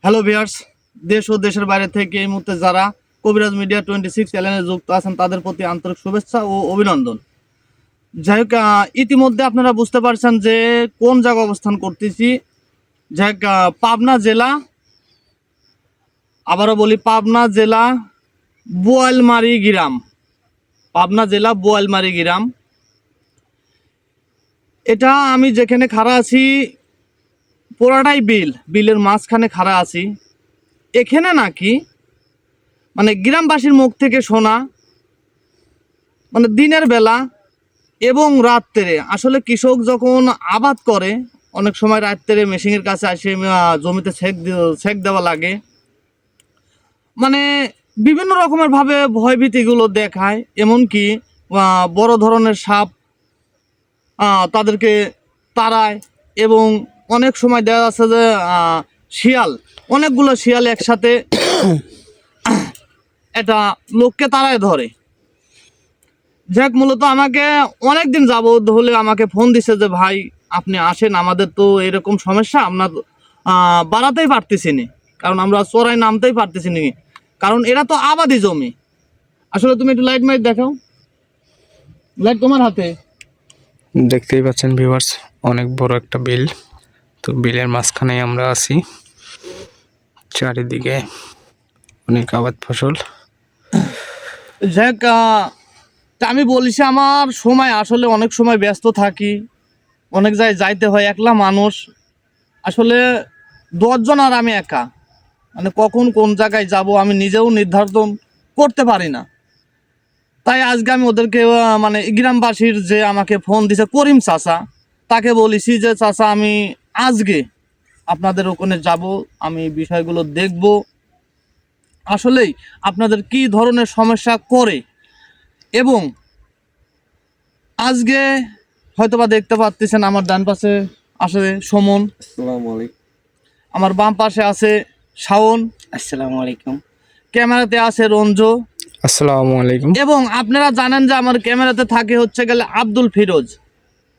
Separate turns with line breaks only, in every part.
Hello viewers, দেশ ও দেশের বাইরে থেকে এই মুহূর্তে যারা কবিরাজ মিডিয়া 26 চ্যানেলে যুক্ত আছেন তাদের প্রতি আন্তরিক শুভেচ্ছা ও অভিনন্দন। যাই হোক, ইতিমধ্যে আপনারা বুঝতে পারছেন যে কোন জায়গায় অবস্থান করতেছি। যাই হোক, পাবনা জেলা, আবারও বলি পাবনা জেলা বোয়ালমারি গ্রাম, পাবনা জেলা বোয়ালমারি গ্রাম। এটা আমি যেখানে খাড়া আছি পুরাটাই বিলের মাঝখানে খাড়া আছি। এখানে নাকি মানে গ্রামবাসীর মুখ থেকে শোনা, মানে দিনের বেলা এবং রাত্রে, আসলে কৃষক যখন আবাদ করে অনেক সময় রাত্রে মেশিনের কাছে এসে জমিতে সেচ দেওয়া লাগে, মানে বিভিন্ন রকমের ভাবে ভয়ভীতিগুলো দেখায়। এমনকি বড় ধরনের সাপ তাদেরকে তাড়ায়, এবং অনেক সময় দেখা যাচ্ছে যে শিয়াল, অনেকগুলো শিয়াল একসাথে এটা লোককে তাড়ায় ধরে। যাক, মূলত আমাকে অনেকদিন যাবত হলে আমাকে ফোন দিছে যে ভাই আপনি আসেন, আমাদের তো এরকম সমস্যা, আমরা বাড়াতেই পারতেছি না, কারণ আমরা চড়াই নামতেই পারতেছি না, কারণ এরা তো আবাদি জমি। আসলে তুমি একটু লাইট মাইট দেখাও, লাইট তোমার হাতে।
দেখতেই পাচ্ছেন ভিউয়ার্স, অনেক বড় একটা বিল। তো বিলের মাঝখানে আমরা আছি, চারিদিকে অনেক আবাদ ফসল।
যাক, আমি বলছি আমার সময় আসলে অনেক সময় ব্যস্ত থাকি, অনেক জায়গায় যাইতে হয়, একলা মানুষ আসলে 10 জন আর আমি একা, মানে কখন কোন জায়গায় যাব আমি নিজেও নির্ধারণ করতে পারি না। তাই আজকে আমি ওদেরকে মানে গ্রামবাসীর যে আমাকে ফোন দিছে করিম চাচা, তাকে বলেছি যে চাচা আমি আজকে আপনাদের ওখানে যাব, আমি বিষয়গুলো দেখব আসলেই আপনাদের কি ধরনের সমস্যা করে। এবং আজকে হয়তোবা দেখতে পাচ্ছেন আমার ডান পাশে আছে সুমন,
আসসালামু আলাইকুম।
আমার বাম পাশে আছে শাওন,
আসসালামু আলাইকুম।
ক্যামেরাতে আছে রঞ্জু,
আসসালামু আলাইকুম।
এবং আপনারা জানেন যে আমার ক্যামেরাতে থাকে হচ্ছে গেলে আব্দুল ফিরোজ,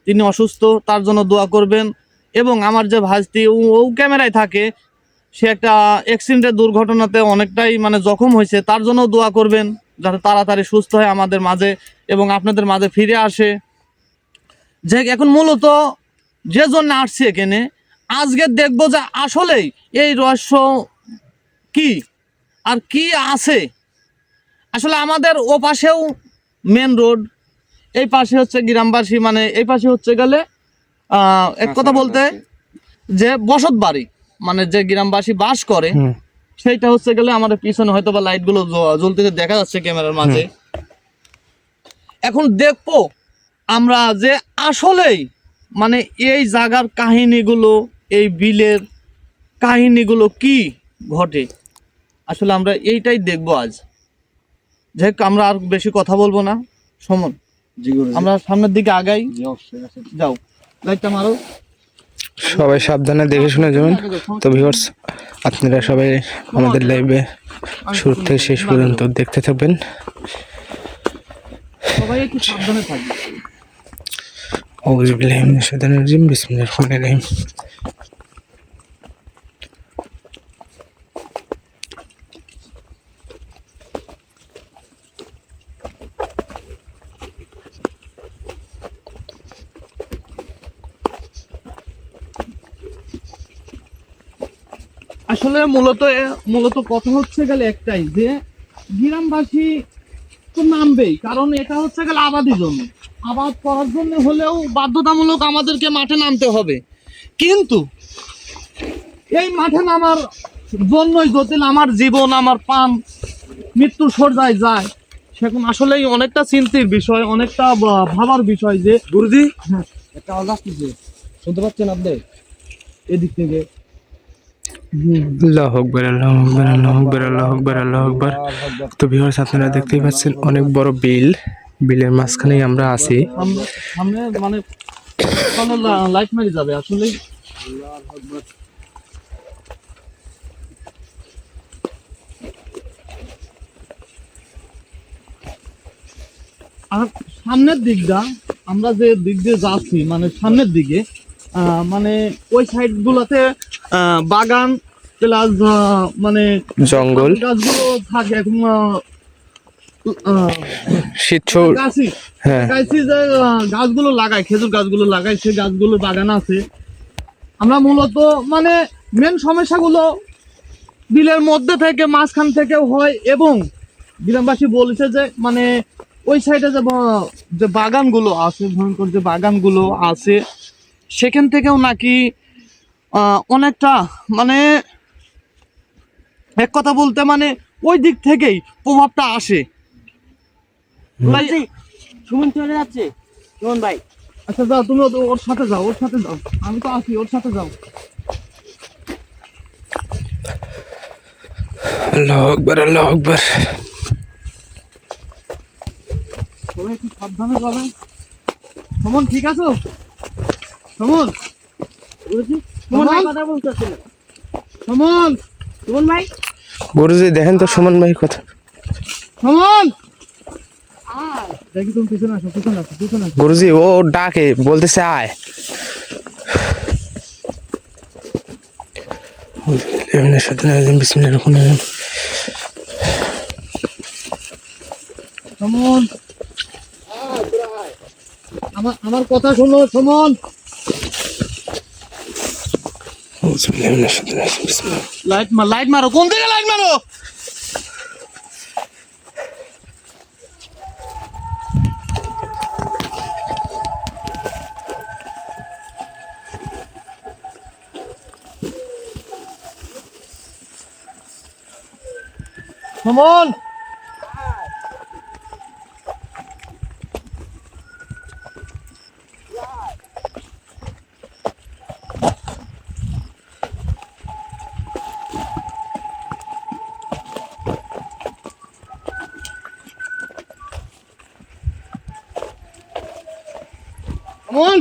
তিনি অসুস্থ, তার জন্য দোয়া করবেন। এবং আমার যে ভাইস্তি ও ক্যামেরায় থাকে, সে একটা অ্যাক্সিডেন্টের দুর্ঘটনাতে অনেকটাই মানে জখম হয়েছে, তার জন্য দোয়া করবেন যাতে তাড়াতাড়ি সুস্থ হয় আমাদের মাঝে এবং আপনাদের মাঝে ফিরে আসে। যে এখন মূলত যে জন্য আসছে এখানে, আজকে দেখবো যে আসলেই এই রহস্য কি আর কি আছে। আসলে আমাদের ও পাশেও মেন রোড, এই পাশে হচ্ছে গ্রামবাসী, মানে এই পাশে হচ্ছে গেলে এক কথা বলতে যে বসত বাড়ি, মানে যে গ্রামবাসী বাস করে, সেইটা হচ্ছে গেলে আমাদের পিছনে হয়তো বা লাইট গুলো জ্বলতে দেখা যাচ্ছে ক্যামেরার মাঝে। এখন দেখবো আমরা যে আসলেই মানে এই জায়গার কাহিনীগুলো, এই বিলের কাহিনীগুলো কি ঘটে, আসলে আমরা এইটাই দেখবো আজ। যাই হোক, আমরা আর বেশি কথা বলবো না। সমন, আমরা সামনের দিকে আগাই, যাও লাইটটা মারো।
সবাই সাবধানে দেখে শুনে যাবেন। তো ভিউয়ার্স, আপনারা সবাই আমাদের লাইভে শুরু থেকে শেষ পর্যন্ত দেখতে থাকবেন।
সবাই একটু সাবধানে থাকবে।
আউযু বিল্লাহি মিনাশ শাইতানির রাজিম, বিসমিল্লাহির রহমানির রহিম।
আসলে মূলত কথা হচ্ছে গেলে একটাই, যে গ্রামবাসী তো নামবেই, কারণ এটা হচ্ছে গেলে আবাদি জমি, আবাদ করার জন্য হলেও বাধ্যতামূলক আমাদেরকে মাঠে নামতে হবে। কিন্তু এই মাঠে নামার জন্যই যদি আমার জীবন, আমার প্রাণ মৃত্যুর সজ্জায় যায়, সেখন আসলেই অনেকটা চিন্তির বিষয়, অনেকটা ভাবার বিষয়। যে
গুরুজি, একটা আওয়াজ আসতেছে, শুনতে পাচ্ছেন আপনি?
এদিক থেকে
আল্লাহু আকবার, আল্লাহু আকবার, আল্লাহু আকবার, আল্লাহু আকবার, আল্লাহু আকবার। তো ভিউয়ার্স, আপনারা দেখতেই পাচ্ছেন অনেক বড় বিল, বিলের মাঝখানেই আমরা আছি।
সামনে মানে লাইট মারি যাবে আসলে। আর সামনের দিকটা, আমরা যে দিক দিয়ে যাচ্ছি মানে সামনের দিকে, মানে ওই সাইড গুলোতে বাগান প্লাস মানে
জঙ্গল
গাছগুলো থাকে এখন
শীত
গাছি
হ্যাঁ
গাছি যে গাছগুলো লাগায় খেজুর গাছগুলো লাগায় সেই গাছগুলো বাগান আছে। আমরা মূলত মানে মেন সমস্যাগুলো বিলের মধ্যে থেকে মাঝখান থেকে হয় এবং গ্রামবাসী বলেছে যে মানে ওই সাইডে যে বাগানগুলো আছে ভয়ঙ্কর যে বাগানগুলো আছে সেখান থেকেও নাকি অনেকটা মানে এক কথা বলতে মানে ওই দিক থেকেই প্রভাবটা আসে।
সুমন চলে যাচ্ছে সুমন ভাই।
আচ্ছা যাও তুমি ওর সাথে যাও, ওর সাথে যাও, আমি তো আছি, ওর সাথে যাও।
আল্লাহু আকবার আল্লাহু আকবার।
সবাই একটু সাবধানে যাবেন। সুমন ঠিক আছো? সুমন
সুমন ভাই কথা বলতেছে না।
সুমন
সুমন ভাই
গুরুজি দেখেন তো সুমন ভাই কথা।
সুমন দেখি তুমি পিছনে আসো, পিছনে আসো, পিছনে আসো।
গুরুজি ও ডাকে বলতেছে আয়। বিসমিল্লাহির রহমানির রহিম।
সুমন আমার কথা শোনো সুমন। লাইট মারো, কোন দিকে লাইট মারো? সুমন সুমন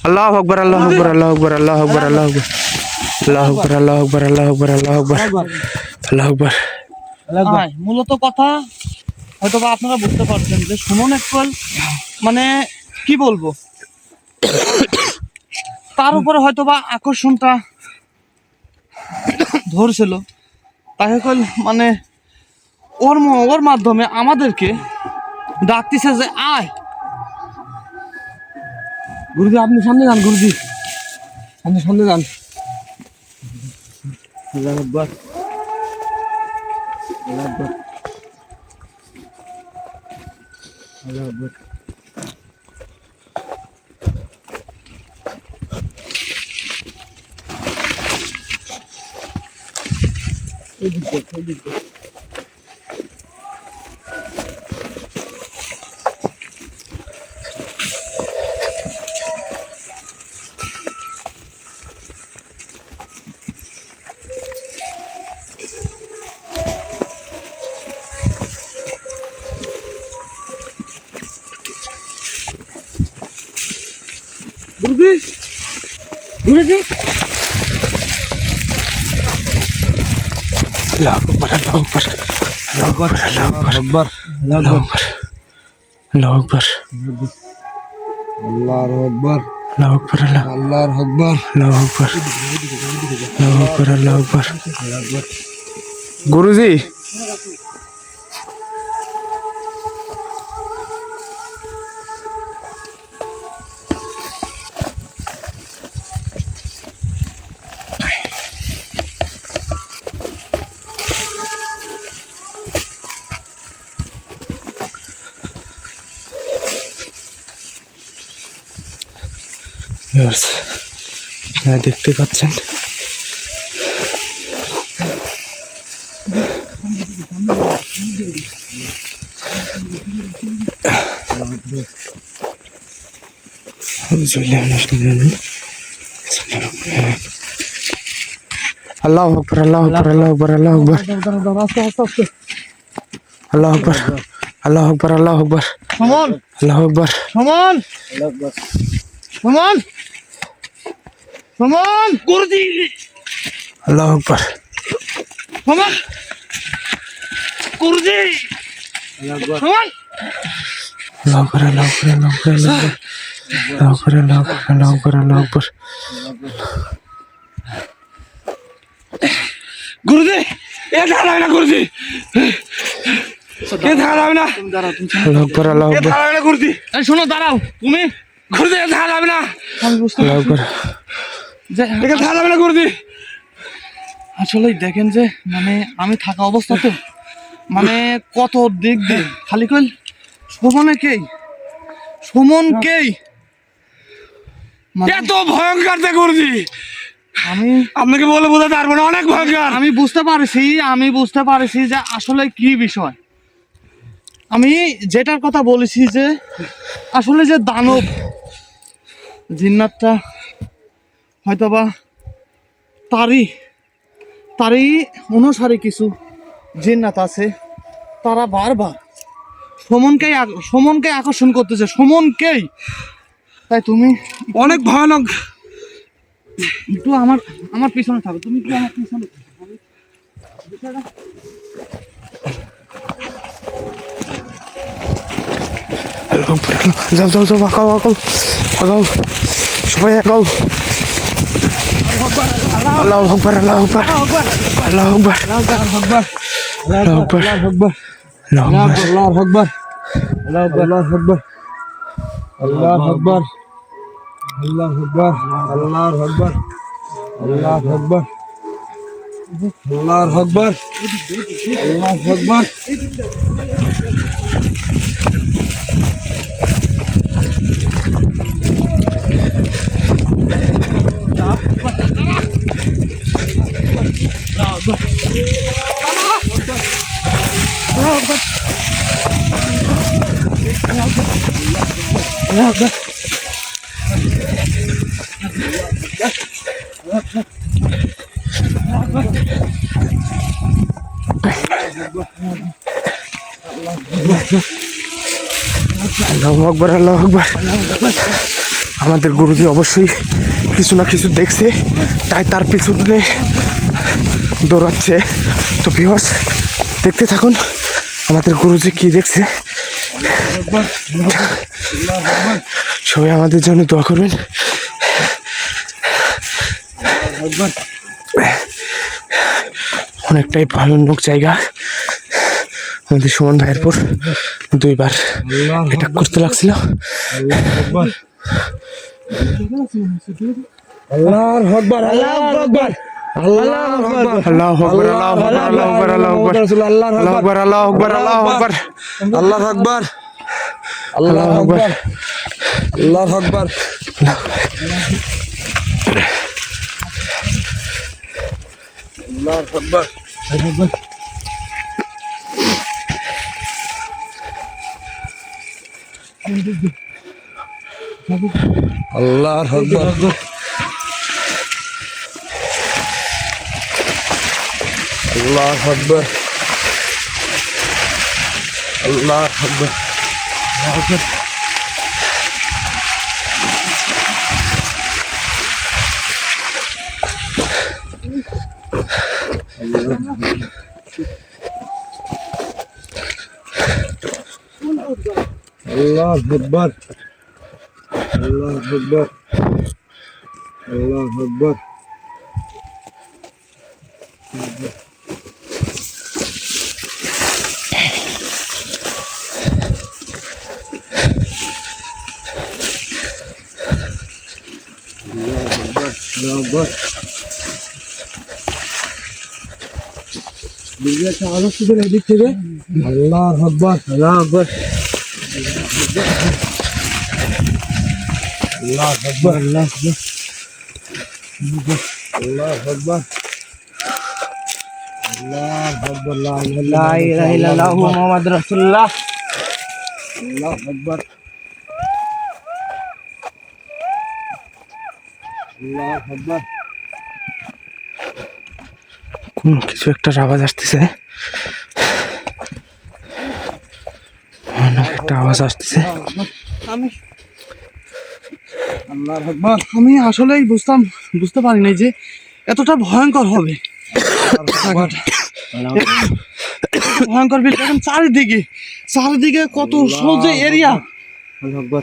আল্লাহু আকবার আল্লাহু আকবার আল্লাহু আকবার আল্লাহু আকবার আল্লাহু আকবার আল্লাহু আকবার আল্লাহু আকবার আল্লাহু আকবার আল্লাহু আকবার।
মূলত কথা হয়তো বা আপনারা বুঝতে পারছেন যে সুমন একটুয়াল মানে কি বলবো, তার উপরে হয়তো বা আকর্ষণটা ধরছিল, তাকে কল মানে ওর মাধ্যমে আমাদেরকে ডাকতেছে যে আয়।
গুরুজি আপনি সামনে যান, গুরুজি আপনি সামনে যান। আল্লাহু আকবার আল্লাহু আকবার আল্লাহু আকবার।
গুরুজি গুরুজি
আল্লাহু আকবার আল্লাহু আকবার আল্লাহু আকবার
আকবার
আল্লাহু আকবার আল্লাহু আকবার
আল্লাহু আকবার
আল্লাহু আকবার
আল্লাহু আকবার
আল্লাহু আকবার আল্লাহু আকবার আল্লাহু আকবার। গুরুজি আপনারা দেখতে পাচ্ছেন আল্লাহু আকবার আল্লাহু আকবার আল্লাহু আকবার আল্লাহু আকবার আল্লাহু আকবার আল্লাহু আকবার আল্লাহু আকবার
সুমন
আল্লাহু আকবার
সুমন সুমন সুমন গুরুজি
আল্লাহু আকবার
সুমন গুরুজি সুমন
আল্লাহু আকবার আল্লাহু আকবার আল্লাহু আকবার আল্লাহু আকবার, আল্লাহু আকবার, আল্লাহু আকবার।
গুরুজি এ দাঁড়াবে না গুরুজি, এ দাঁড়াবে না,
আল্লাহু আকবার, আল্লাহু
এ
আকবার,
দাঁড়াবে না গুরুজি,
এই শোনো, দাঁড়াও তুমি।
গুরুজি এ দাঁড়াবে না,
আমি বুঝতে
আল্লাহু আকবার।
যে
এ দাঁড়াবে না গুরুজি।
আসলে দেখেন যে মানে আমি থাকা অবস্থাতে মানে কত দিক দিয়ে খালি কইল সুমনকেই মানে
এত ভয়ঙ্কর যে গুরুজি,
আমি
আপনাকে বলে বোঝাতে পারবো না, অনেক ভয়ঙ্কর।
আমি বুঝতে পারছি যে আসলে কি বিষয়। আমি যেটার কথা বলেছি যে আসলে যে দানব জিন্নাতটা হয়তোবা তারই অনুসারী কিছু জিন্নাত আছে, তারা বারবার সুমনকে আকর্ষণ করতেছে, সুমনকেই। তাই তুমি
অনেক ভয়ানক।
একটু আমার পিছনে থাকো, তুমি কি আমার পিছনে থাকো? বিষয়টা
আল্লাহু আকবার, যাও যাও যাও, আগাও আগাও আগাও, সবাই আগাও। আল্লাহু আকবার, আল্লাহু আকবার, আল্লাহু আকবার, আল্লাহু আকবার, আল্লাহু আকবার,
আল্লাহু আকবার, আল্লাহু আকবার, আল্লাহু আকবার, আল্লাহু আকবার, আল্লাহু আকবার, আল্লাহু আকবার, আল্লাহু আকবার, আল্লাহু আকবার।
আল্লাহু আকবার, আল্লাহু আকবার। আমাদের গুরুজি অবশ্যই কিছু না কিছু দেখছে, তাই তার পিছনে দৌড়াচ্ছে। তো ভিউয়ার্স দেখতে থাকুন আমাদের গুরুজি কি দেখছে। সবাই আমাদের জন্য দোয়া করবেন। অনেকটাই ভয়ানক জায়গা। আমাদের সুমন ভাইয়ের পর দুইবার অ্যাটাক করতে লাগছিল।
আল্লাহু আকবার, আল্লাহু আকবার, আল্লাহু আকবার,
আল্লাহু আকবার, আল্লাহু আকবার, আল্লাহু আকবার, আল্লাহু আকবার, আল্লাহু আকবার, আল্লাহু আকবার, আল্লাহু আকবার,
আল্লাহু আকবার, আল্লাহু আকবার, আল্লাহু আকবার। আল্লাহু আকবার, আল্লাহু আকবার, আল্লাহু আকবার, আল্লাহু আকবার, আল্লাহু আকবার, আল্লাহু আকবার, আল্লাহু আকবার। আল্লাহু আকবার। দিকে একটা আওয়াজ আসছে এদিক থেকে। আল্লাহু আকবার, আল্লাহু আকবার, আল্লাহু আকবার, আল্লাহু আকবার, আল্লাহু আকবার, আল্লাহু আকবার, লা ইলাহা ইল্লাল্লাহু মুহাম্মাদুর রাসূলুল্লাহ, আল্লাহু আকবার, আল্লাহু আকবার।
কোন কিছু একটা আওয়াজ আসতেছে, অনেক একটা আওয়াজ আসতেছে।
আমি
আল্লাহু আকবার,
আমি আসলেই বুঝতে পারি নাই যে এতটা ভয়ঙ্কর হবে। ভয়ঙ্কর বিল দেখেন চারিদিকে কত সহজে এরিয়া।
আল্লাহু আকবার,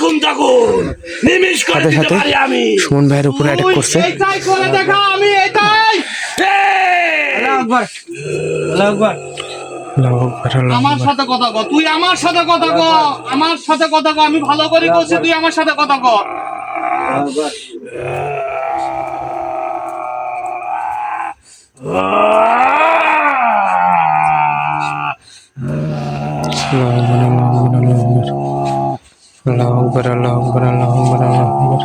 যখন তখন নিমিষ করে
সাথে
দিতে
সাথে
পারি আমি।
সুমন ভাইয়ের উপরে অ্যাটাক করছে।
এইটাই করে দেখা, আমি এটাই।
এই!
আল্লাহু আকবার, আল্লাহু আকবার।
আল্লাহু আকবার, আল্লাহু
আমার
আকবার।
সাথে কথা কর, তুই আমার সাথে কথা কর, আমার সাথে কথা কর, আমি ভালো করে বলছি, তুই আমার সাথে কথা কর।
আল্লাহু আকবার, আল্লাহু আকবার, আল্লাহু আকবার, আল্লাহু আকবার।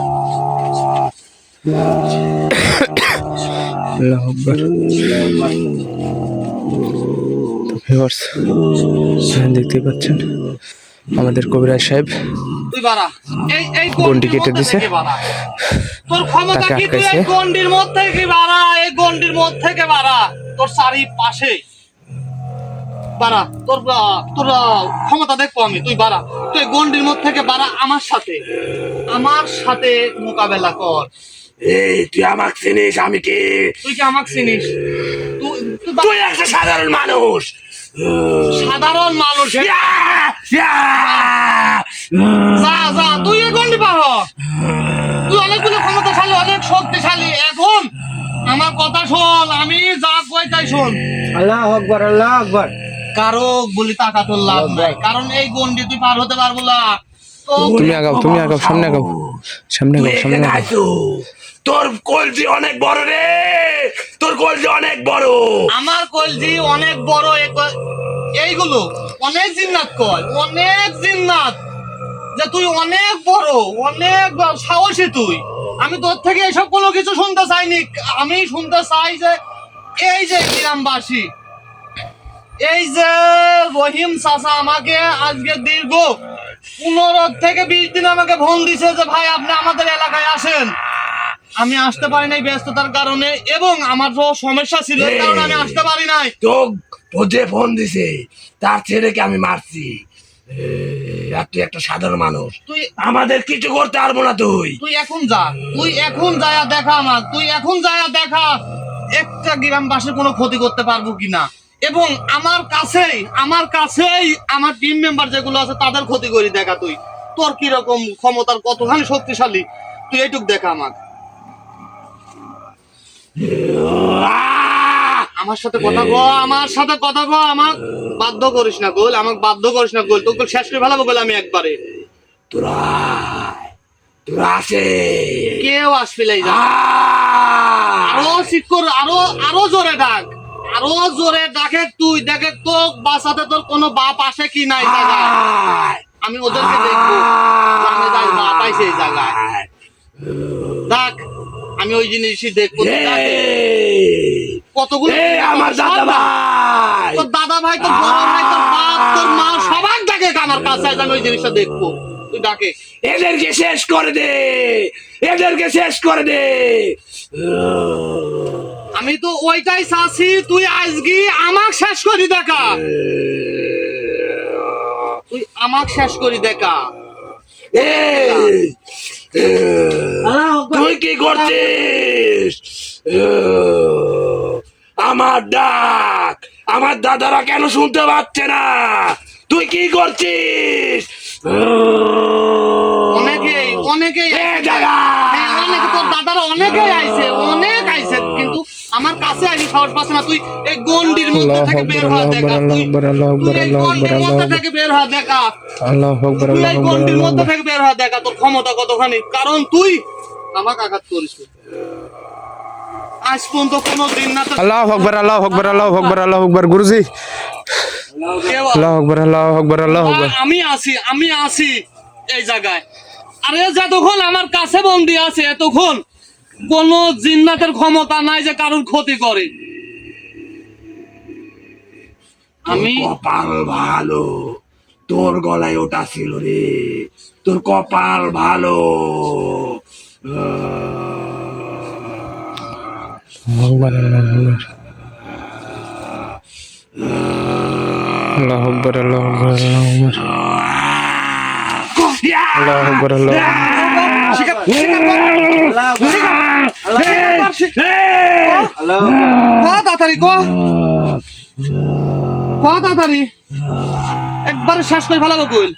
আল্লাহু আকবার। তো ভিউয়ার্স, দেখতে পাচ্ছেন আমাদের কবিরাজ সাহেব
তুই বাড়া, এই
গন্ডি কেটে দিছে।
তোর ক্ষমতা
তাকে
কি, তুই এই
আটকাইছে।
গন্ডির মধ্যে কি বাড়া, এই গন্ডির মধ্যে কি বাড়া, তোর চারি পাশে বাড়া, তোর তোর ক্ষমতা দেখবো আমি, তুই বাড়া, তুই গন্ডির মধ্যে থেকে বাড়া, আমার সাথে মোকাবেলা কর।
এই তুই আমাকে চিনিস আমি কি?
তুই কি আমাকে চিনিস?
তুই একটা সাধারণ মানুষ।
সাধারণ মানুষ,
ইয়া! ইয়া!
যা যা, তুই এই গন্ডি পার হ। তুই অনেকগুলো ক্ষমতাশালী, অনেক শক্তিশালী। এখন আমার কথা শোন, আমি যা কই তাই শোন।
আল্লাহু আকবার, আল্লাহু আকবার।
কারো বলি টাকা তোর লাভ নাই, কারণ এই গন্ডি তুই পার হতে পারবো না।
তুমি আগাও, তুমি আগাও, সামনে আগাও, সামনে
তুই
আগাও, সামনে
এখানে
আগাও।
আইছো। তোর কলজি অনেক বড় রে, তোর কলজি অনেক বড়।
আমার কলজি অনেক বড়, এইগুলো অনেক জিন্নাত কয়, অনেক জিন্নাত, যে তুই অনেক বড়, অনেক সাহসী তুই। আমি তোর থেকে এসব কোনো কিছু শুনতে চাইনি, আমি শুনতে চাই যে এই যে গ্রামবাসী, এই যে রহিম চাচা আমাকে আজকে দীর্ঘ 15 থেকে 20 দিন আমাকে ফোন দিছে যে ভাই আপনি আমাদের এলাকায় আসেন। আমি আসতে পারি নাই ব্যস্ততার কারণে, এবং আমার যে সমস্যা ছিল এই কারণে আমি আসতে পারি নাই।
তো যে ফোন দিছে তার ছেলেকে আমি মারছি। তুই একটা সাধারণ মানুষ,
তুই
আমাদের কিছু করতে পারবো না।
তুই এখন যা, তুই এখন যায়া দেখা আমার, তুই এখন যায়া দেখা একটা গ্রামবাসীর কোনো ক্ষতি করতে পারবো কিনা, এবং আমার কাছেই আমার টিম মেম্বার যেগুলো আছে তাদের ক্ষতি করি দেখা। তুই তোর কিরকম ক্ষমতার, কতখানি শক্তিশালী, তুই এইটুক দেখা আমার। আমার সাথে কথা কো, আমার সাথে কথা কো, আমাক বাধ্য করিস না গোল, আমাকে বাধ্য করিস না গোল, তোকে শেষ করে ফেলাবো গোল আমি একবারে।
তোরা আসে
কেউ আসবিলাই যা, আরো শিক্ষর, আরো জোরে ডাক, আরো জোরে ডাকে তুই, দেখে তো বাসাতে তোর কোনো বাপ আসে কি নাই জায়গায়, আমি ওদেরকে দেখবো জানে যাই বাপ আইছে এই জায়গায়। ডাক, আমি ওই জিনিসই দেখবো। তুই ডাকে। কতগুলো
আমার দাদা ভাই,
তোর দাদা ভাই, তোর বড় ভাই, তোর বাপ, তোর মা, সবার ডাকে আমার কাছে, আমি ওই জিনিসটা দেখবো। তুই ডাকে,
এদেরকে শেষ করে দে, এদেরকে শেষ করে দে।
আমি তো ওইটাই চাচ্ছি, তুই আজকে আমাক শেষ করি দেখা, তুই আমাক শেষ করি দেখা।
এই, তুই কি করছিস? আমার ডাক আমার দাদারা কেন শুনতে পাচ্ছে না? তুই কি করছিস?
অনেকেই
এই জায়গা।
হ্যাঁ, অনেকে, তোর দাদারা অনেকেই আইছে, অনেক আইছে, কিন্তু আমার কাছে আইনি সাহস পাচ্ছে না। তুই এই গন্ডির মধ্যে থেকে বের হওয়া দেখা, তুই এই গন্ডির মধ্যে থেকে বের হওয়া দেখা,
আল্লাহু আকবার,
তুই এই
আল্লাহু আকবার,
গন্ডির
আল্লাহু
মধ্যে
আকবার।
থেকে বের হওয়া দেখা, তোর ক্ষমতা কতখানি, কারণ তুই আমাকে আঘাত করিস। আজ পর্যন্ত কোনো দিন না তোর
আল্লাহু আকবার, আল্লাহু আকবার, আল্লাহু আকবার, আল্লাহু আকবার। গুরুজি,
কেউ,
আল্লাহু আকবার, আল্লাহু আকবার, আল্লাহু আকবার।
আমি আছি এই জায়গায়। আরে যতক্ষণ আমার কাছে বন্দি আছে এতক্ষণ কোন জিন্নাতের ক্ষমতা নাই যে কারোর ক্ষতি করে। আমি
কপাল ভালো, তোর গলায় ওটা ছিল রে, তোর কপাল ভালো।
আল্লাহু আকবার, আল্লাহু আকবার, আল্লাহু আকবার। আল্লাহু আকবার, আল্লাহু আকবার।
তাড়াতাড়ি একবারে শেষ করে ফেলাবো কইল।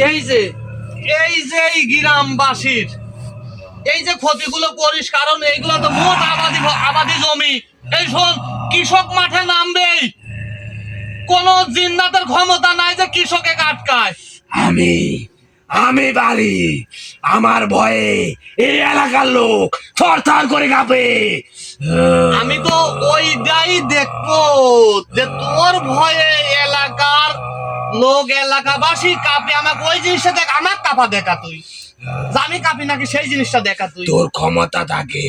এই যে এই গ্রামবাসীর এই যে ক্ষতিগুলো করিস, কারণ এইগুলো তো মোট আবাদি জমি। এই শোন, কৃষক মাঠে নামবে, কোন জিন্নাতের ক্ষমতা নাই যে কৃষকে আটকায়।
আমি বাড়ি, আমার ভয়ে এই এলাকার লোক থরথর করে কাঁপে।
আমি তো ওইটাই দেখবো যে তোর ভয়ে এলাকার লোক, এলাকাবাসী কাঁপে। আমাকে ওই জিনিসটা দেখ, আমার কাঁপা দেখা তুই, আমি কাঁপি নাকি সেই জিনিসটা দেখা তুই।
তোর ক্ষমতা থাকে,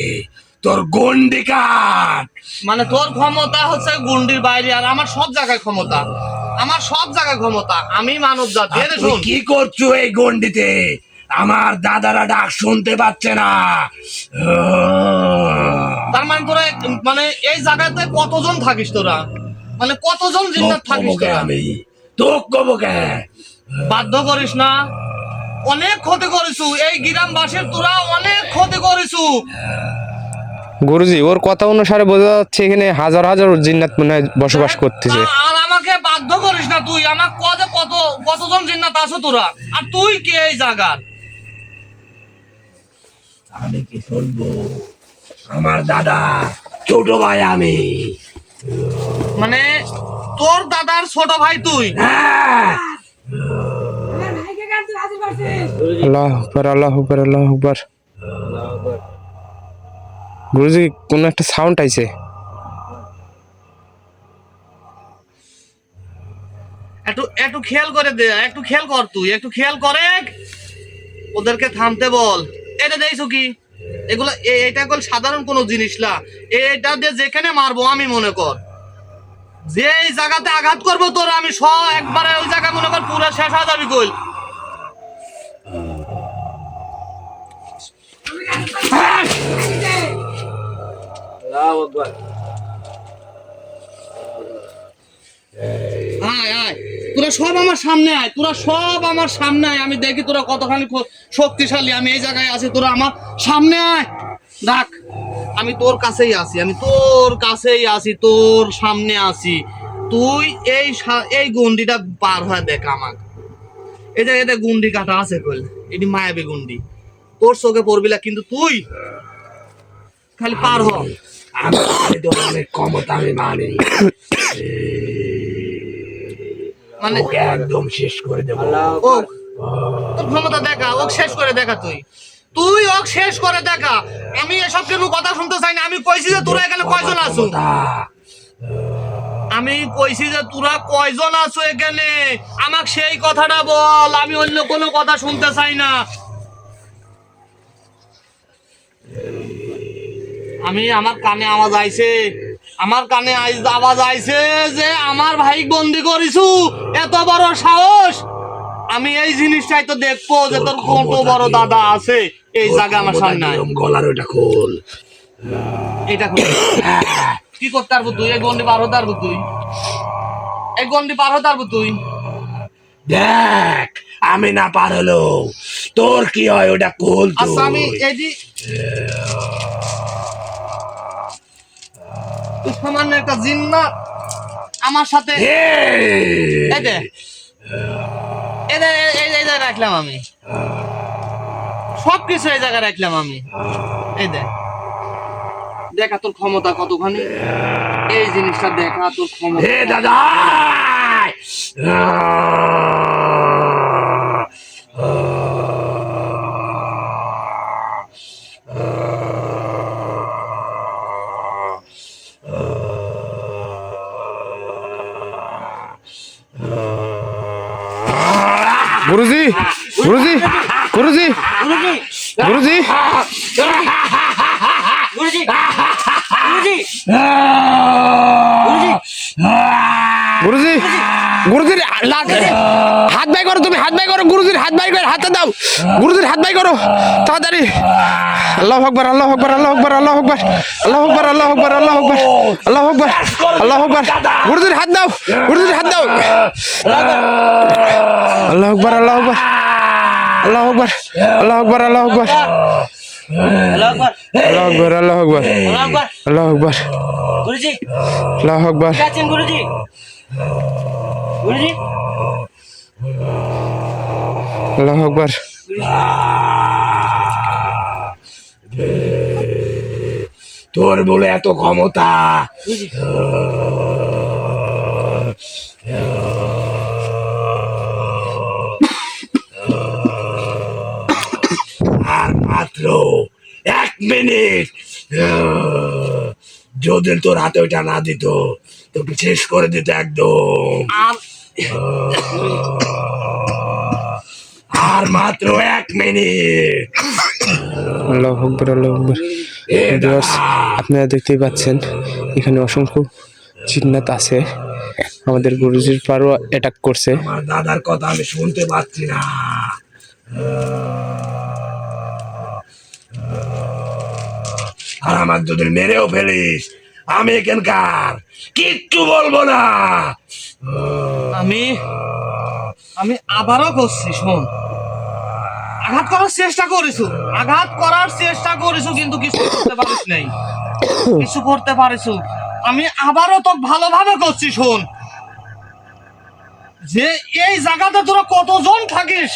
তোর গন্ডি কাট।
মানে তোর ক্ষমতা হচ্ছে গুন্ডির বাইরে, আর আমার সব জায়গায় ক্ষমতা, আমার সব জায়গায় ক্ষমতা। আমি মানব জাতি।
আর তুই কি করছো এই গন্ডিতে? আমার দাদারা ডাক শুনতে পাচ্ছে না।
তার মানে তোরা মানে এই জায়গাতে কতজন থাকিস তোরা? মানে কতজন জিন্নাত থাকিস তোরা?
আমি তোক কবকে
বাধ্য করিস না, অনেক ক্ষতি করিছু এই গ্রামবাসীর, তোরা অনেক ক্ষতি করিছু।
গুরুজি, ওর কথা অনুসারে বোঝা যাচ্ছে এখানে হাজার হাজার জিন্নাত মনে হয় বসবাস করতেছে।
আর আমাকে বাধ্য করিস না তুই, আমাকে কত কতজন জিন্নাত আছো তোরা, আর তুই কে এই জায়গার?
আমি কি শুনবো? আমার দাদা ছোট ভাই আমি।
মানে তোর দাদার ছোট ভাই তুই?
হ্যাঁ,
আল্লাহ আকবার, আল্লাহ আকবার, আল্লাহ আকবার। গুরুজি, কোন একটা সাউন্ড আইছে।
একটু একটু খেয়াল করে দে, একটু খেয়াল কর তুই, একটু খেয়াল করে ওদেরকে থামতে বল। এটা দেখছো কি? এগুলো এটা কোন সাধারণ কোনো জিনিস না, এটা দিয়ে যেখানে মারবো আমি মনে কর, যে এই জায়গাতে আঘাত করবো তোর, আমি একবারে ওই জায়গায় মনে কর পুরো শেষ হয়ে যাবি কইল। আয় আয়, তোরা সব আমার সামনে আয়, তোরা সব আমার সামনে আয়, আমি দেখি তোরা কতখানি শক্তিশালী। আমি এই জায়গায় আছি, তোরা আমার সামনে আয়। দেখ, আমি তোর কাছেই আছি, আমি তোর কাছেই আছি, তোর সামনে আছি। তুই এই গন্ডিটা পার হয়ে দেখ আমাকে। এই জায়গাতে গুন্ডি কাটা আছে কইল, এটি মায়াবী গুন্ডি, তোর চোখে পড়বি না, কিন্তু তুই খালি পার হ।
আমি অনেক ক্ষমতা আমি মানি।
মানে
ওকে একদম শেষ করে দেবো।
ও তোর ক্ষমতা দেখা, ওক শেষ করে দেখা, তুই ওক শেষ করে দেখা। আমি এসব কেন কথা শুনতে চাই না। আমি কইছি যে তোরা এখানে কয়জন আছো, আমি কইছি যে তোরা কয়জন আছো এখানে, আমাকে সেই কথাটা বল। আমি অন্য কোনো কথা শুনতে চাই না। আমার কানে আওয়াজ আইছে, আমার কানে আওয়াজ আইছে যে আমার ভাই বন্দি করিছু, এত বড় সাহস। আমি এই জিনিসটাই তো দেখবো যে তোর কত বড় দাদা আছে এই জায়গা আমার সামনে।
গলার ওটা খোল,
এটা কি করতে পারবো তুই? এই গন্ডি পার হতে পারবো তুই? এই গন্ডি পার হতে পারবো তুই?
দেখ, আমি না পার হলো তোর কি হয় ওটা খোল।
আচ্ছা, আমি এই যে তুই সামান্য একটা জিন্নাত আমার সাথে এই দে, এই জায়গায় রাখলাম আমি, সবকিছু এই জায়গায় রাখলাম আমি। এই দেখা তোর ক্ষমতা কতখানি, এই জিনিসটা দেখা তোর ক্ষমতা।
হে দাদা,
গুরুজি, গুরুজি, গুরুজি, গুরুজি,
গুরুজি, গুরুজি,
গুরুজি, গুরুজির হাত বাই করো, তুমি হাত বাই করো, গুরুজির হাত বাই করে হাতে দাও, গুরুজির হাত বাই করো তাড়াতাড়ি। আল্লাহু আকবার, আল্লাহু আকবার, আল্লাহু আকবার, আল্লাহু আকবার, আল্লাহু আকবার, আল্লাহু আকবার, আল্লাহু আকবার, আল্লাহু আকবার, আল্লাহু আকবার। গুরুজির হাত দাও, গুরুজির হাত দাও। আল্লাহু আকবার, আল্লাহু আকবার, আল্লাহু আকবার, আল্লাহু আকবার, আল্লাহু আকবার, আল্লাহু আকবার, আল্লাহু আকবার, আল্লাহু আকবার,
গুরুজি,
আল্লাহু আকবার।
আছেন গুরুজি, গুরুজি,
আল্লাহু আকবার।
তোর বলে এত ক্ষমতা? আর মাত্র 1 মিনিট। যদি তোর হাতে ওইটা না দিত তোকে শেষ করে দিত একদম।
আর
আর মাত্র 1 মিনিট।
আল্লাহু আকবার, আল্লাহু আকবার। ভিউয়ার্স, আপনারা দেখতেই পাচ্ছেন এখানে অসংখ্য জিন্নাত আছে। আমাদের গুরুজির পারও অ্যাটাক করছে।
আমার দাদার কথা আমি শুনতে পাচ্ছি না। আর আমার যদি মেরেও ফেলিস আমি এখানকার কিচ্ছু বলবো না।
আমি আমি আবারও করছি, শোন। আঘাত করার চেষ্টা করিস, কিন্তু কিছু করতে পারিস নাই, কিছু করতে পারিস। আমি আবারও তো ভালোভাবে করছি, শোন। যে এই জায়গাতে তোরা কতজন থাকিস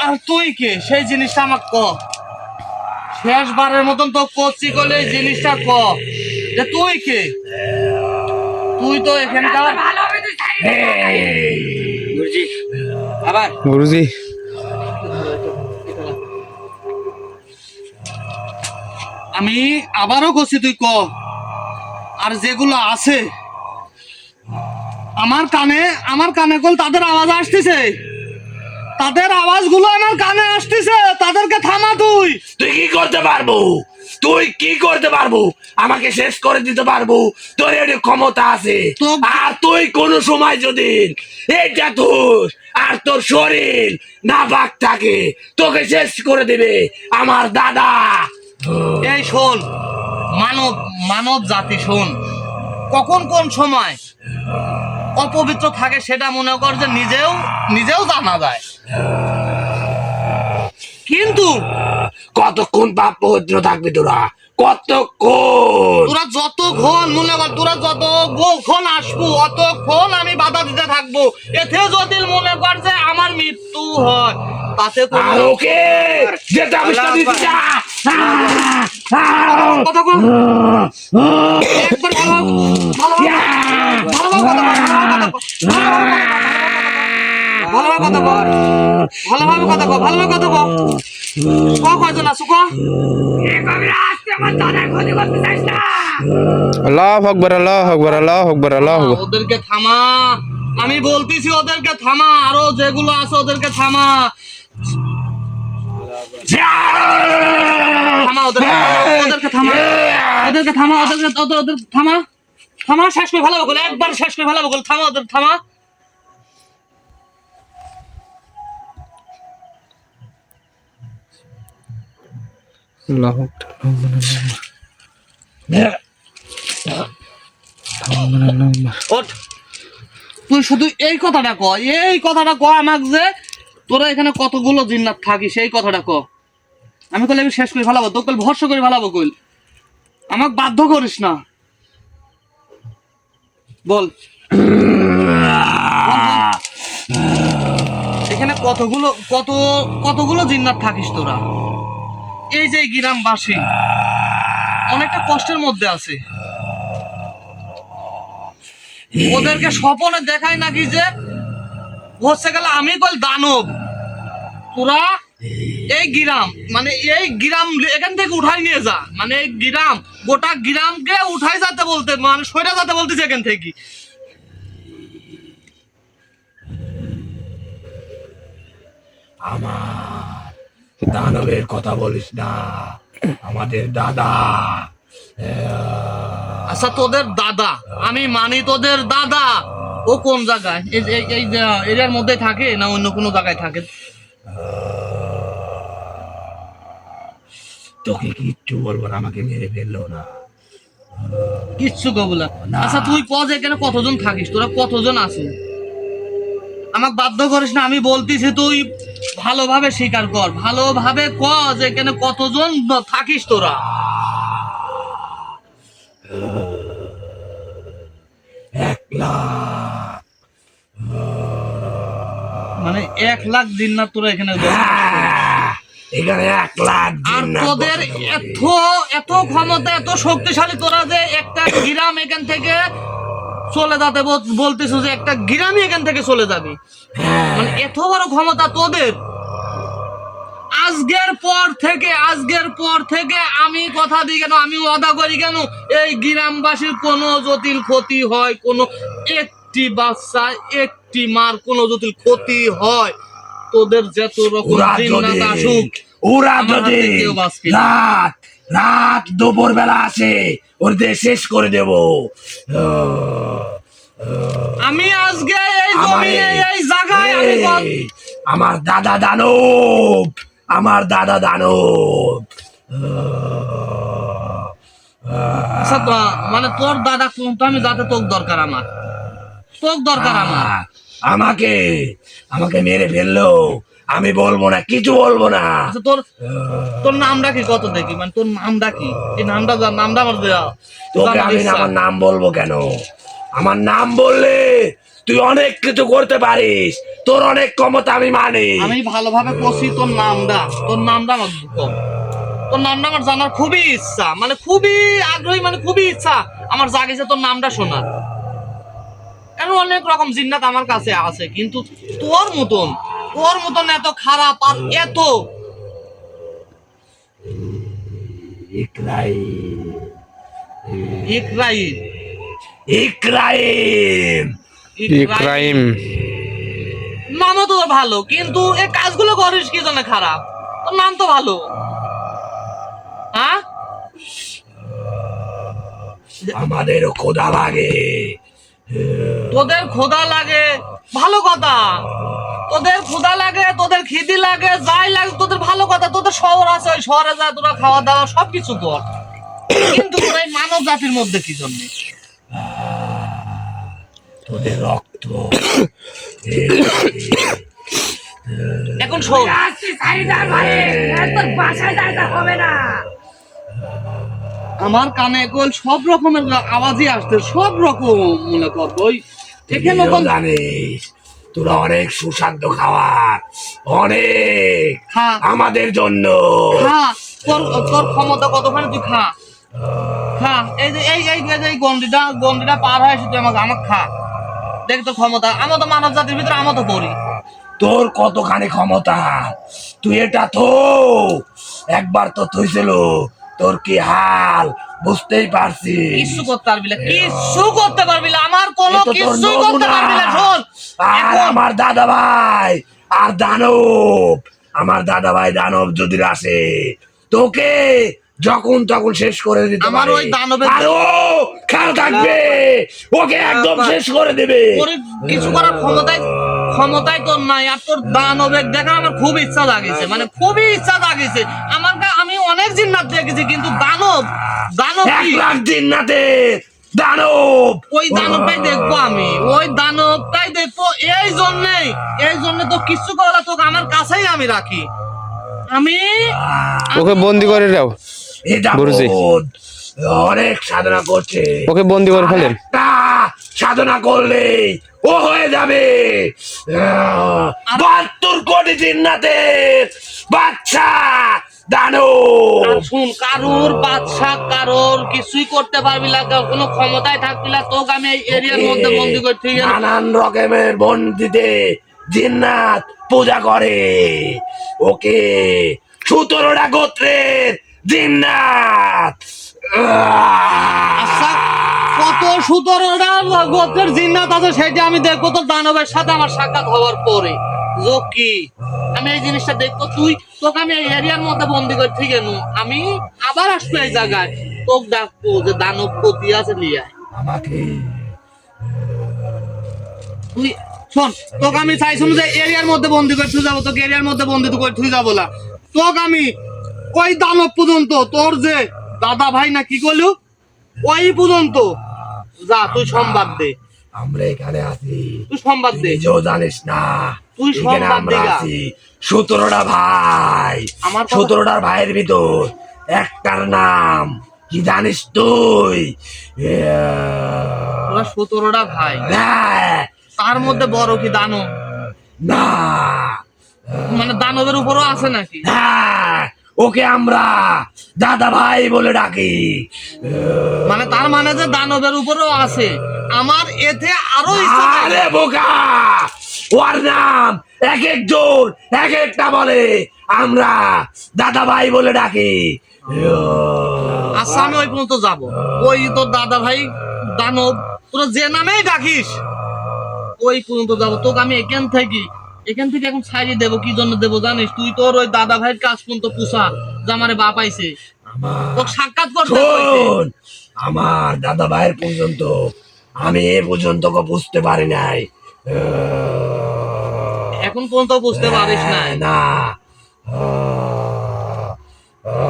আর তুই কে, সেই জিনিসটা আমাকে ক। শেষবারের মতন তো করছি, করলে এই জিনিসটা ক যে তুই কে। তুই তো এখানকার
গুরুজি আবার
গুরুজি,
আমি আবারও করছি, তুই ক। আর যেগুলো আছে আমার কানে কল তাদের আওয়াজ আসতেছে, তাদের আওয়াজগুলো আমার কানে আসতেছে, তাদেরকে থামা। তুই
তুই কি করতে পারবো? তুই কি করতে পারবো? আমাকে শেষ করে দিতে পারবো? তোর এটি ক্ষমতা আছে।
তো-
আর তুই কোন সময় যদি এইটা তোর আর তোর শরীর না বাক থাকে তোকে শেষ করে দিবে আমার দাদা।
এই শোন, মানব জাতি, শোন। কখন কোন সময় অপবিত্র থাকে সেটা মনে কর যে নিজেও জানা যায়, কিন্তু
কতক্ষণ পাপ পবিত্র থাকবি তোরা? কতক্ষণ?
তোরা যতক্ষণ মনে কর, তোরা যতক্ষণ আসবো অতক্ষণ আমি বাধা দিতে থাকবো। এতে যদি মনে কর যে আমার মৃত্যু হয় তাতে কোনো
আর ওকে যেটা আমি দিচ্ছি যা।
কথা কর। একবার ভালোভাবে কথা বল, ভালোভাবে কথা বল, ভালোভাবে কথা বল। কয়জন আছো ক?
আল্লাহু আকবার, আল্লাহু আকবার, আল্লাহু আকবার, আল্লাহু আকবার।
ওদেরকে থামা, আমি বলতেছি ওদেরকে থামা। আরো যেগুলো আছে ওদেরকে থামা, ওদেরকে থামা, ওদেরকে থামা, ওদের থামা, শেষ করে ভালো বল, একবার শেষ করে ভালো বল, থামা, ওদের থামা।
আল্লাহু আকবার,
ওঠ, তুই শুধু এই কথাটা ক, আমাকে যে তোরা এখানে কতগুলো জিন্নাত থাকিস সেই কথাটা ক। আমি কইলে আমি শেষ করে ফেলাবো, তোকে ভরসা করে ফেলাবো। কইল আমাকে বাধ্য করিস না, বল। এখানে কতগুলো জিন্নাত থাকিস তোরা? এই যে গ্রামবাসী অনেকটা কষ্টের মধ্যে আছে, ওদেরকে স্বপনে দেখায় নাকি যে হচ্ছে গেল আমি কল দানব। তোরা এই গ্রাম এখান থেকে উঠাই নিয়ে যা, মানে এই গ্রাম, গোটা গ্রামকে উঠাই যেতে বলতে, মানে সরে যেতে বলতেছে এখান থেকে।
আমার দানবের কথা বলিস না, আমাদের দাদা।
আচ্ছা তোদের দাদা, আমি মানি তোদের দাদা। ও কোন জায়গায়? এই এরিয়ার মধ্যে থাকে না অন্য কোনো জায়গায় থাকে?
তোকে কিচ্ছু বলবো না, আমাকে মেরে ফেললো না।
কিচ্ছু কবুলা। আচ্ছা তুই ক যে এখানে কতজন থাকিস, তোরা কতজন আছিস? আমাকে বাধ্য করিস না, আমি বলতেছি তুই ভালোভাবে স্বীকার কর, ভালোভাবে ক যে এখানে কতজন থাকিস তোরা।
1 লাখ।
মানে 1 লাখ জিন্নাত তোরা এখানে
এখানে 1 লাখ
আর
জিন্নাত
তোদের
বসে দেবো।
এত ক্ষমতা এত শক্তিশালী তোরা যে একটা গ্রাম এখান থেকে চলে যেতে বলতেছো যে একটা গ্রামই এখান থেকে চলে যাবি মানে এত বড় ক্ষমতা তোদের আজকের পর থেকে আমি কথা দিই কেন আমি ওয়াদা করি কেন এই গ্রামবাসীর কোনো জটিল ক্ষতি হয় কোনো একটি বাচ্চা একটি মার কোনো জটিল ক্ষতি হয় তোদের যত রকম
ওরা
জিন্নাত
যদি
আসুক
ওরা
আমার
যদি
হাতে কেউ বাঁচবে না।
রাত দুপুর বেলা আসে ওদের শেষ করে দেব
আমি আজকে এই জমিনে এই জায়গায় আমি
আমার দাদা দানব
আচ্ছা মানে তোর দাদা কোনটা আমি যাতে তোর দরকার আমার
আমাকে মেরে ফেললো আমি বলবো না কিছু বলবো না
আচ্ছা তোর নামটা কি কত দেখি মানে তোর নামটা কি এই নামটা আমার দেয়া
তোকে আমি আমার নাম বলবো কেন আমার নাম বললে তুই অনেক কিছু করতে পারিস তোর অনেক ক্ষমতা আমি মানি
আমি ভালোভাবে কষি তোর নামটা আমার কম তোর নামটা আমার জানার খুবই ইচ্ছা মানে খুবই আগ্রহী মানে খুবই ইচ্ছা আমার জাগেছে তোর নামটা শোনার কেন অনেক রকম জিন্নাত আমার কাছে আছে কিন্তু তোর মতন এত খারাপ আর এত
ইকরাইম
নামও তো ভালো কিন্তু এই কাজগুলো করিস কি জন্য খারাপ তোর নাম তো ভালো হ্যাঁ
আমাদেরও খোদা লাগে
তোদের খোদা লাগে ভালো কথা তোদের ক্ষুধা লাগে তোদের খিদি লাগে যাই লাগে তোদের ভালো কথা তোদের শহর আছে ওই শহরে যা তোরা খাওয়া দাওয়া সবকিছু কর কিন্তু তোরা এই মানব জাতির মধ্যে কি জন্য
তোদের রক্ত
এখন শোন আমার কানে কল সব রকমের আওয়াজই আসছে সব রকম মনে কর ওই এখানে
জানিস তোরা অনেক সুস্বাদ্য খাবার অনেক
খা
আমাদের জন্য
খা তোর ক্ষমতা কতখানি তুই খা এই যে এই গন্ডিটা পার হয় তুই আমাকে খা দেখ তোর ক্ষমতা আমার তো মানব জাতির ভিতরে আমার তো পড়ি
তোর কতখানি ক্ষমতা তুই এটা তো একবার তো থইছিল তোর কি হাল বুঝতেই পারছি
কিচ্ছু করতে পারবি না আমার কোনো কিছু করতে পারবি না শোন
আর আমার দাদা ভাই দানব যদি আসে তোকে যখন তখন শেষ করে দিতে
আমার
পারে
ওই দানবের
আরো খেয়াল থাকবে ওকে একদম শেষ করে দেবে
কিছু করার ক্ষমতাই তোর নাই আর তোর দানবের দেখা আমার খুব ইচ্ছা জাগিছে মানে খুবই ইচ্ছা জাগিছে আমি অনেক জিন্নাত দেখেছি কিন্তু দানব
1 লাখ জিন্নাতে দানব
ওই দানবটাই দেখবো আমি ওই দানবটাই দেখবো এই জন্য তো কিছু করা তোকে আমার কাছেই আমি রাখি আমি
ওকে বন্দি করে দাও
এটা
গুরুজি।
অনেক সাধনা করছে
ওকে বন্দি করে ফেলেন
একটা সাধনা করলে ও হয়ে যাবে 72 কোটি জিন্নাতের বাচ্চা দানব
আর শুন কারোর বাদশা কারোর কিছুই করতে পারবি না কোনো ক্ষমতায় থাকবি না তোকে আমি এই এরিয়ার মধ্যে বন্দি করে ঠিক আছে
নানান রকমের বন্দিতে জিন্নাত পূজা করে ওকে 17টা গোত্রের জিন্নাত
আচ্ছা কত 17টা গোত্রের জিন্নাত আছে সেটা আমি দেখবো তো দানবের সাথে আমার সাক্ষাৎ হওয়ার পরে কি আমি এই জিনিসটা দেখবো তোকে আমি এই এরিয়ার মধ্যে বন্দি করে ঠিক আছে আমি আবার আসবো এই জায়গায় তোকে ডাকবো যে দানব কোথায় আছে নিয়ে আয়
আমাকে
তুই শোন তোকে আমি চাইছিলাম যে এরিয়ার মধ্যে বন্দি করে তুই যাবো তোকে এরিয়ার মধ্যে বন্দি করে তুই যাবো না তোকে আমি ওই দানব পর্যন্ত তোর যে দাদা ভাই না কি করলু ওই পর্যন্ত যা তুই সংবাদ দে
আমরা এখানে আছি
তুই সংবাদ দে
নিজেও জানিস না
তুই
এখানে
সংবাদ
আমরা
দে
আছি 17টা ভাই
আমার
17টার ভাইয়ের ভিতর একটার নাম কি জানিস তুই
তোরা 17টা ভাই
হ্যাঁ,
তার মধ্যে বড় কি দানব
না,
মানে দানবের উপরও আছে নাকি?
হ্যাঁ, ওকে আমরা দাদা ভাই বলে ডাকি।
মানে তার মানে যে দানবের উপরও আছে। আমার এতে আরো ইচ্ছা থাকে।
আরে বোকা, ওর নাম এক একজন এক একটা বলে, আমরা দাদা ভাই বলে ডাকি।
আচ্ছা আমি ওই পর্যন্ত যাবো। ওই তোর দাদা ভাই দানব তোরা যে নামেই ডাকিস ওই পর্যন্ত যাবো। তোকে আমি এখান থেকে এখন ছাড়িয়ে দেবো। কি জন্য দেবো জানিস? তুই তোর ওই দাদা ভাইয়ের কাজ পর্যন্ত পুষা যে আমারে বাপ আইছে, তোকে সাক্ষাৎ করতে হইছে।
শোন, আমার দাদা ভাইয়ের পর্যন্ত আমি এ পর্যন্ত বুঝতে পারি নাই।
এখন পর্যন্ত বুঝতে পারিস না?
না,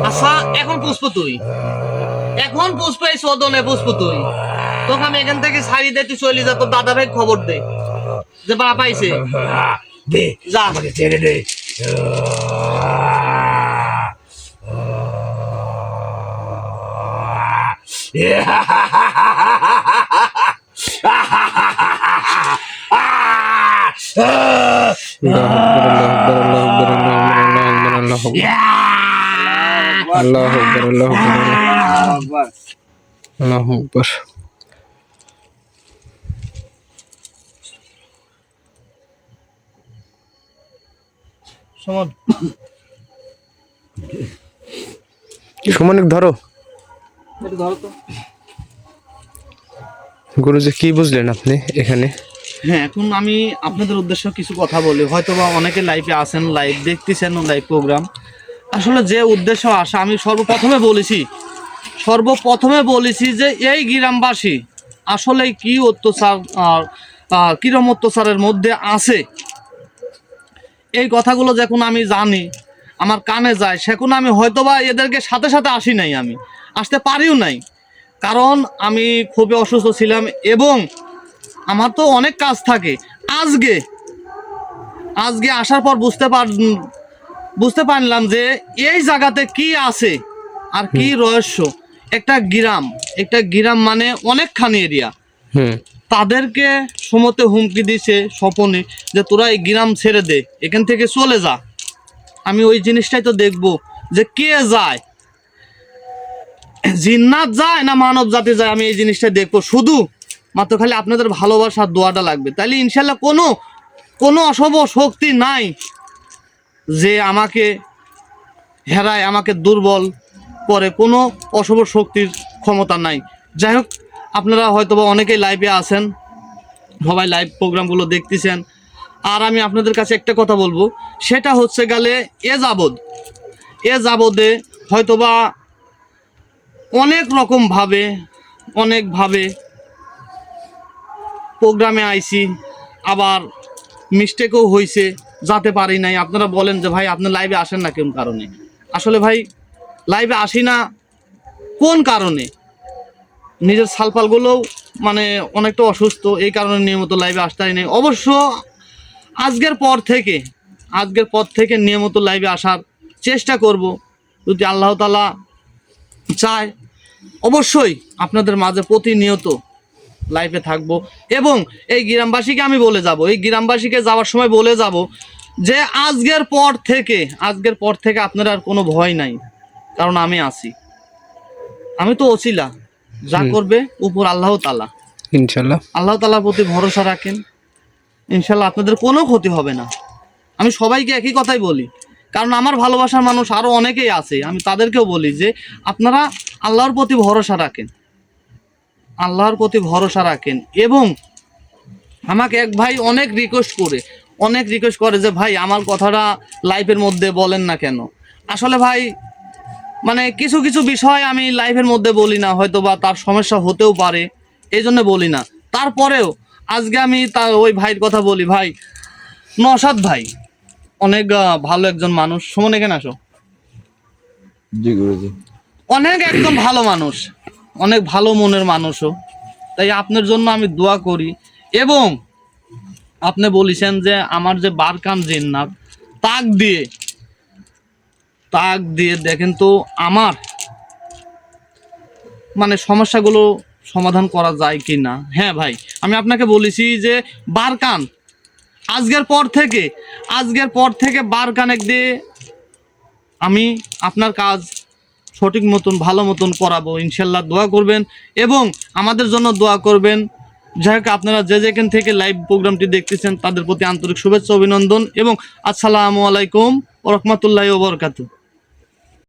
আচ্ছা এখন পুষ্প তুই, এখন পুষ্প এই সদনে পুষ্প তুই। তোকে আমি এখান থেকে ছাড়িয়ে দে, তুই চলে যা। তোর দাদা ভাই খবর দে যে বাপ আইছে।
দে,
যা।
আমাকে ছেড়ে দে।
আল্লাহু আকবার।
আল্লাহু আকবার।
সমন
সুমনিক ধরো।
একটু ধরো তো।
গুরুজি কি বুঝলেন আপনি এখানে?
হ্যাঁ, এখন আমি আপনাদের উদ্দেশ্যে কিছু কথা বলি। হয়তো বা অনেকে লাইভে আসেন, লাইভ দেখতেছেন, লাইভ প্রোগ্রাম। আসলে যে উদ্দেশ্য আসা, আমি সর্বপ্রথমে বলেছি যে এই গ্রামবাসী আসলে কি অত্যাচার কিরম অত্যাচারের মধ্যে আছে, এই কথাগুলো যখন আমি জানি, আমার কানে যায়, সেখন আমি হয়তোবা এদেরকে সাথে সাথে আসি নাই, আমি আসতে পারিও নাই। কারণ আমি খুবই অসুস্থ ছিলাম এবং আমার তো অনেক কাজ থাকে। আজকে আসার পর বুঝতে পারলাম যে এই জায়গাতে কি আছে আর কি রহস্য। একটা গ্রাম মানে অনেকখানি এরিয়া। তাদেরকে সমতে হুমকি দিছে স্বপনে যে তোরা এই গ্রাম ছেড়ে দে, এখান থেকে চলে যা। আমি ওই জিনিসটাই তো দেখবো যে কে যায়, জিন্নাত যায় না মানব জাতি যায়। আমি এই জিনিসটা দেখবো। শুধু মাত্র খালি আপনাদের ভালোবাসার দোয়াটা লাগবে, তাহলে ইনশাল্লাহ কোনো অশুভ শক্তি নাই যে আমাকে হেরায়, আমাকে দুর্বল করে। কোনো অশুভ শক্তির ক্ষমতা নাই। যাই হোক, আপনারা হয়তোবা অনেকেই লাইভে আছেন, সবাই লাইভ প্রোগ্রামগুলো দেখতেছেন। আর আমি আপনাদের কাছে একটা কথা বলবো, সেটা হচ্ছে গেলে এ যাবদে হয়তোবা অনেকভাবে প্রোগ্রামে আইছি, আবার মিস্টেকও হয়েছে, যেতে পারি নাই। আপনারা বলেন যে ভাই আপনি লাইভে আসেন না কোন কারণে? আসলে ভাই লাইভে আসি না কোন কারণে, নিজের সালপালগুলোও মানে অনেকটা অসুস্থ, এই কারণে নিয়মিত লাইভে আসতে হয় নাই। অবশ্য আজকের পর থেকে নিয়মিত লাইভে আসার চেষ্টা করব, যদি আল্লাহ তাআলা চায়। অবশ্যই আপনাদের মাঝে প্রতিনিয়ত লাইফে থাকবো এবং এই গ্রামবাসীকে আমি বলে যাব, এই গ্রামবাসীকে যাওয়ার সময় বলে যাব যে আজকের পর থেকে আপনার আর কোনো ভয় নাই, কারণ আমি আছি। আমি তো ওসিলা, যা করবে উপর আল্লাহ তাআলা।
ইনশাআল্লাহ
আল্লাহ তাআলার প্রতি ভরসা রাখেন, ইনশাআল্লাহ আপনাদের কোনো ক্ষতি হবে না। আমি সবাইকে একই কথাই বলি, কারণ আমার ভালোবাসার মানুষ আরও অনেকেই আছে। আমি তাদেরকেও বলি যে আপনারা আল্লাহর প্রতি ভরসা রাখেন। এবং আমাকে এক ভাই অনেক রিকোয়েস্ট করে যে ভাই আমার কথাটা লাইফের মধ্যে বলেন না কেন? আসলে ভাই মানে কিছু বিষয় আমি লাইফের মধ্যে বলি না, হয়তো বা তার সমস্যা হতেও পারে, এই জন্য বলি না। তারপরেও আজকে আমি তার ওই ভাইয়ের কথা বলি। ভাই নওশাদ ভাই অনেক ভালো একজন মানুষ। সুমন এখানে আসো।
জি গুরুজি।
অনেক একদম ভালো মানুষ, অনেক ভালো মনের মানুষও। তাই আপনার জন্য আমি দোয়া করি। এবং আপনি বলেছেন যে আমার যে বারকান জিন্নাত তাক দিয়ে দেখেন তো আমার মানে সমস্যাগুলো সমাধান করা যায় কি না। হ্যাঁ ভাই, আমি আপনাকে বলেছি যে বারকান আজকের পর থেকে বার কানেক্ট দিয়ে আমি আপনার কাজ সঠিক মতন ভালো মতন করাবো ইনশাল্লাহ। দোয়া করবেন এবং আমাদের জন্য দোয়া করবেন। যাই হোক, আপনারা যে যেখান থেকে লাইভ প্রোগ্রামটি দেখতেছেন তাদের প্রতি আন্তরিক শুভেচ্ছা অভিনন্দন এবং আসসালামু আলাইকুম ওয়া রাহমাতুল্লাহি ওয়া বারাকাতুহু।